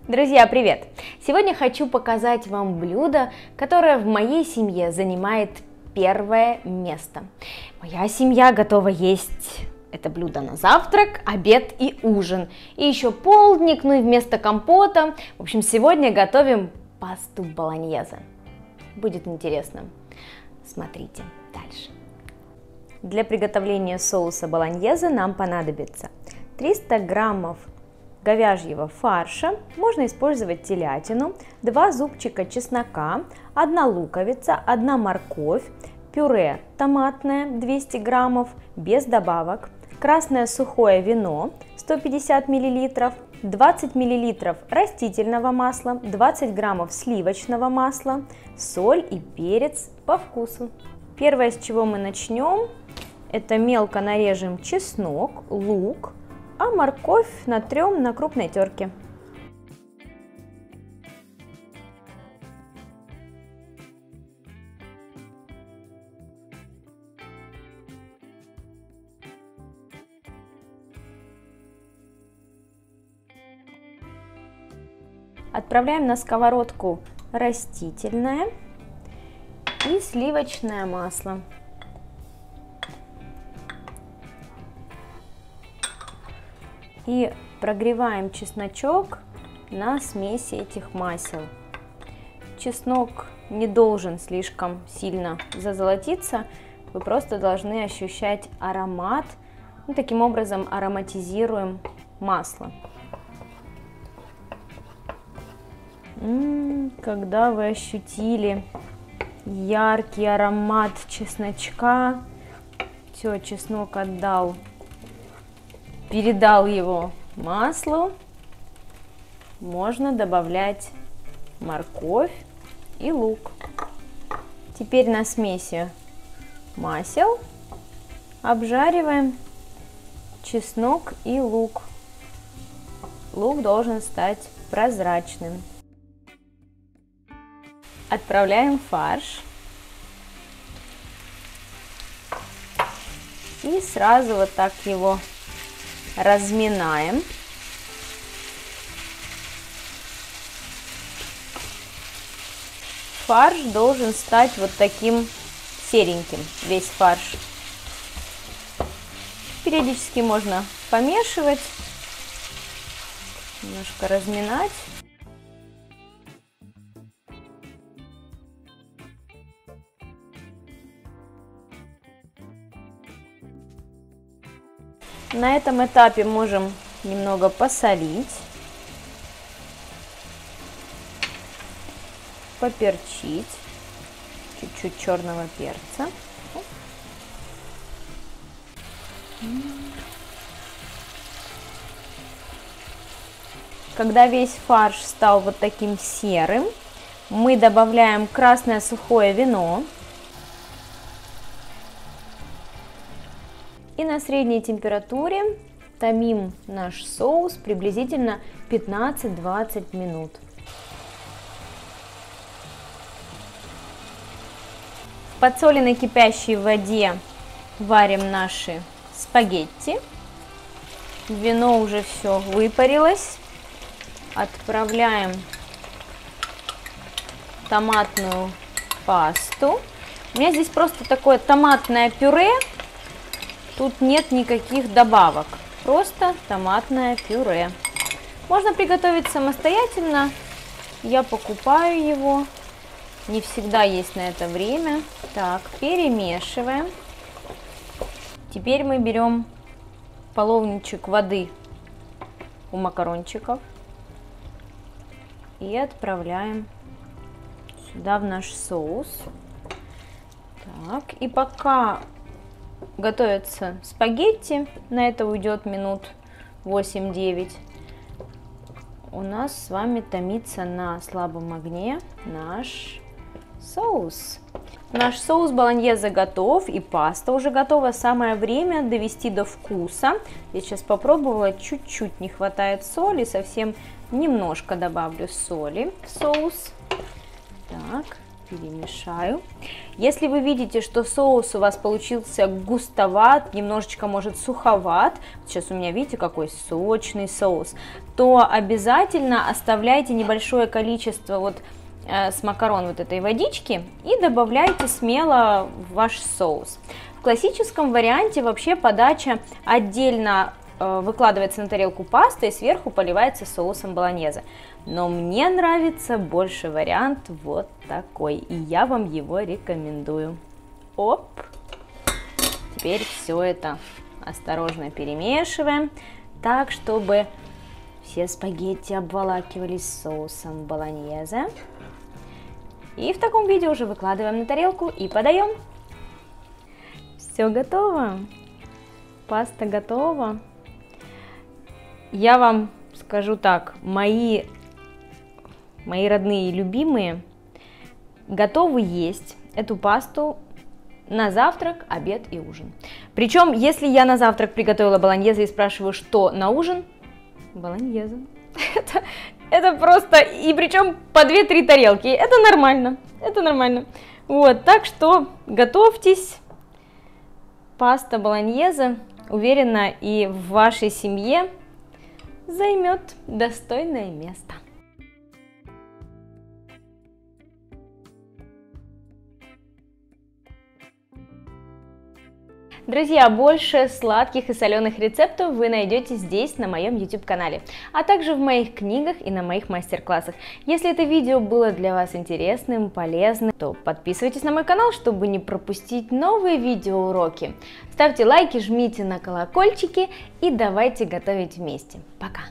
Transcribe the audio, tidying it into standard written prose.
Друзья, привет! Сегодня хочу показать вам блюдо, которое в моей семье занимает первое место. Моя семья готова есть это блюдо на завтрак, обед и ужин. И еще полдник, ну и вместо компота. В общем, сегодня готовим пасту болоньезе. Будет интересно. Смотрите дальше. Для приготовления соуса болоньезе нам понадобится 300 граммов говяжьего фарша, можно использовать телятину, 2 зубчика чеснока, 1 луковица, 1 морковь, пюре томатное 200 граммов без добавок, красное сухое вино 150 мл, 20 мл растительного масла, 20 граммов сливочного масла, соль и перец по вкусу. Первое, с чего мы начнем, это мелко нарежем чеснок, лук, а морковь натрем на крупной терке. Отправляем на сковородку растительное и сливочное масло. И прогреваем чесночок на смеси этих масел. Чеснок не должен слишком сильно зазолотиться, вы просто должны ощущать аромат. Таким образом ароматизируем масло. Когда вы ощутили яркий аромат чесночка, все, чеснок передал его маслу, можно добавлять морковь и лук. Теперь на смеси масел обжариваем чеснок и лук. Лук должен стать прозрачным. Отправляем фарш и сразу вот так его разминаем. Фарш должен стать вот таким сереньким, весь фарш. Периодически можно помешивать, немножко разминать. На этом этапе можем немного посолить, поперчить, чуть-чуть черного перца. Когда весь фарш стал вот таким серым, мы добавляем красное сухое вино. И на средней температуре томим наш соус приблизительно 15-20 минут. В подсоленной кипящей воде варим наши спагетти. Вино уже все выпарилось. Отправляем томатную пасту. У меня здесь просто такое томатное пюре. Тут нет никаких добавок, просто томатное пюре. Можно приготовить самостоятельно, я покупаю его, не всегда есть на это время. Так, перемешиваем. Теперь мы берем половничек воды у макарончиков и отправляем сюда в наш соус. Так, и пока готовятся спагетти, на это уйдет минут 8-9. У нас с вами томится на слабом огне наш соус. Наш соус болоньезе готов и паста уже готова. Самое время довести до вкуса. Я сейчас попробовала, чуть-чуть не хватает соли, совсем немножко добавлю соли в соус. Так, перемешаю. Если вы видите, что соус у вас получился густоват, немножечко, может, суховат, сейчас у меня, видите, какой сочный соус, то обязательно оставляйте небольшое количество вот с макарон вот этой водички и добавляйте смело в ваш соус. В классическом варианте вообще подача отдельно выкладывается на тарелку паста и сверху поливается соусом болоньезе. Но мне нравится больше вариант вот такой, и я вам его рекомендую. Оп! Теперь все это осторожно перемешиваем, так, чтобы все спагетти обволакивались соусом болоньезе. И в таком виде уже выкладываем на тарелку и подаем. Все готово. Паста готова. Я вам скажу так, мои родные и любимые готовы есть эту пасту на завтрак, обед и ужин. Причем, если я на завтрак приготовила болоньезе и спрашиваю, что на ужин, болоньезе. Это просто, и причем по 2-3 тарелки, это нормально, это нормально. Вот, так что готовьтесь, паста болоньезе, уверена, и в вашей семье займет достойное место. Друзья, больше сладких и соленых рецептов вы найдете здесь, на моем YouTube-канале, а также в моих книгах и на моих мастер-классах. Если это видео было для вас интересным, полезным, то подписывайтесь на мой канал, чтобы не пропустить новые видеоуроки. Ставьте лайки, жмите на колокольчики и давайте готовить вместе. Пока!